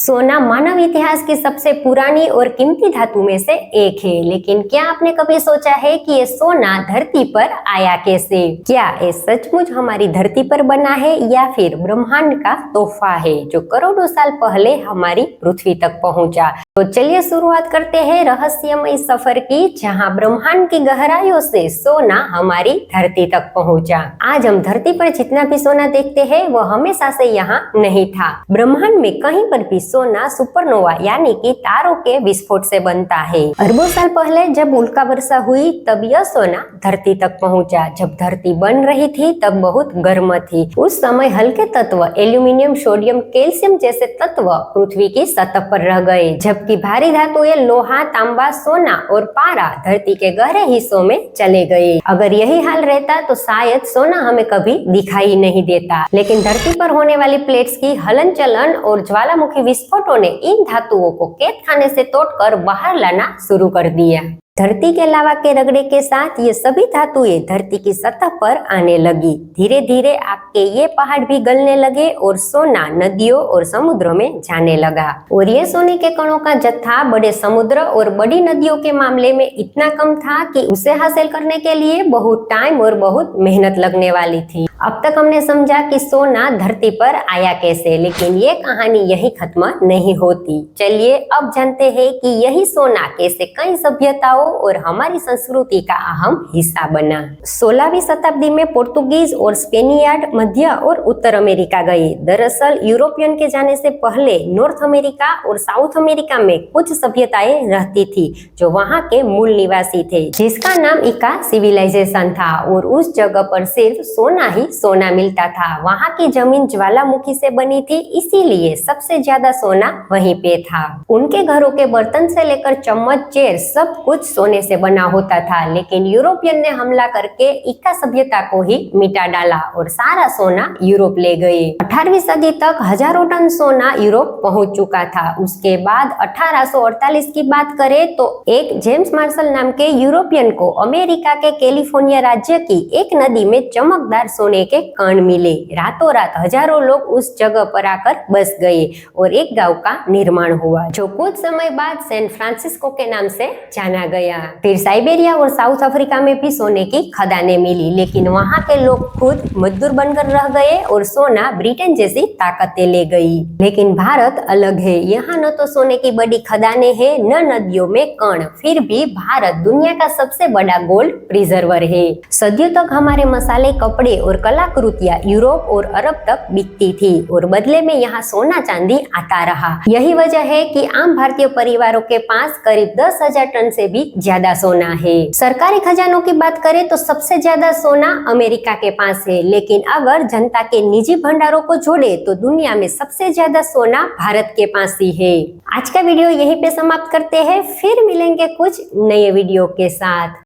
सोना मानव इतिहास की सबसे पुरानी और कीमती धातु में से एक है, लेकिन क्या आपने कभी सोचा है कि ये सोना धरती पर आया कैसे? क्या ये सचमुच हमारी धरती पर बना है या फिर ब्रह्मांड का तोहफा है जो करोड़ों साल पहले हमारी पृथ्वी तक पहुंचा? तो चलिए शुरुआत करते हैं रहस्यमय सफर की, जहां ब्रह्मांड की गहराइयों से सोना हमारी धरती तक पहुंचा। आज हम धरती पर जितना भी सोना देखते हैं वह हमेशा से यहाँ नहीं था। ब्रह्मांड में कहीं पर भी सोना सुपरनोवा यानी कि तारों के विस्फोट से बनता है। अरबों साल पहले जब उल्का वर्षा हुई तब यह सोना धरती तक पहुंचा। जब धरती बन रही थी तब बहुत गर्म थी। उस समय हल्के तत्व एल्यूमिनियम, सोडियम, कैल्शियम जैसे तत्व पृथ्वी की सतह पर रह गए, जबकि भारी धातुएं लोहा, तांबा, सोना और पारा धरती के गहरे हिस्सों में चले गए। अगर यही हाल रहता तो शायद सोना हमें कभी दिखाई नहीं देता। लेकिन धरती पर होने वाली प्लेट्स की हलन चलन और ज्वालामुखी विस्फोटों ने इन धातुओं को कैद खाने से तोड़कर बाहर लाना शुरू कर दिया। धरती के लावा के रगड़े के साथ ये सभी धातुएं धरती की सतह पर आने लगी। धीरे धीरे आग के ये पहाड़ भी गलने लगे और सोना नदियों और समुद्रों में जाने लगा। और ये सोने के कणों का जत्था बड़े समुद्र और बड़ी नदियों के मामले में इतना कम था कि उसे हासिल करने के लिए बहुत टाइम और बहुत मेहनत लगने वाली थी। अब तक हमने समझा कि सोना धरती पर आया कैसे, लेकिन ये कहानी यही खत्म नहीं होती। चलिए अब जानते हैं कि यही सोना कैसे कई सभ्यताओं और हमारी संस्कृति का अहम हिस्सा बना। 16वीं शताब्दी में पोर्तुगीज और स्पेनियार्ड मध्य और उत्तर अमेरिका गए। दरअसल यूरोपियन के जाने से पहले नॉर्थ अमेरिका और साउथ अमेरिका में कुछ सभ्यताएं रहती थी जो वहाँ के मूल निवासी थे, जिसका नाम इका सिविलाइजेशन था। और उस जगह पर सिर्फ सोना ही सोना मिलता था। वहाँ की जमीन ज्वालामुखी से बनी थी, इसीलिए सबसे ज्यादा सोना वहीं पे था। उनके घरों के बर्तन से लेकर चम्मच, चेयर सब कुछ सोने से बना होता था। लेकिन यूरोपियन ने हमला करके इका सभ्यता को ही मिटा डाला और सारा सोना यूरोप ले गए। 18वीं सदी तक हजारों टन सोना यूरोप पहुंच चुका था। उसके बाद 1848 की बात करें तो एक जेम्स मार्शल नाम के यूरोपियन को अमेरिका के कैलिफोर्निया राज्य की एक नदी में चमकदार सोने के कण मिले। रातों रात हजारों लोग उस जगह पर आकर बस गए और एक गांव का निर्माण हुआ, जो कुछ समय बाद सैन फ्रांसिस्को के नाम से जाना गया। फिर साइबेरिया और साउथ अफ्रीका में भी सोने की खदानें मिली, लेकिन वहाँ के लोग खुद मजदूर बनकर रह गए और सोना ब्रिटेन जैसी ताकतें ले गई। लेकिन भारत अलग है। यहाँ न तो सोने की बड़ी खदानें हैं, न नदियों में कण। फिर भी भारत दुनिया का सबसे बड़ा गोल्ड प्रिजर्वर है। सदियों तक हमारे मसाले, कपड़े और कलाकृतियां यूरोप और अरब तक बिकती थी और बदले में यहाँ सोना चांदी आता रहा। यही वजह है कि आम भारतीय परिवारों के पास करीब 10,000 टन से भी ज्यादा सोना है। सरकारी खजानों की बात करें तो सबसे ज्यादा सोना अमेरिका के पास है, लेकिन अगर जनता के निजी भंडारों को जोड़े तो दुनिया में सबसे ज्यादा सोना भारत के पास ही है। आज का वीडियो यहीं पे समाप्त करते हैं, फिर मिलेंगे कुछ नए वीडियो के साथ।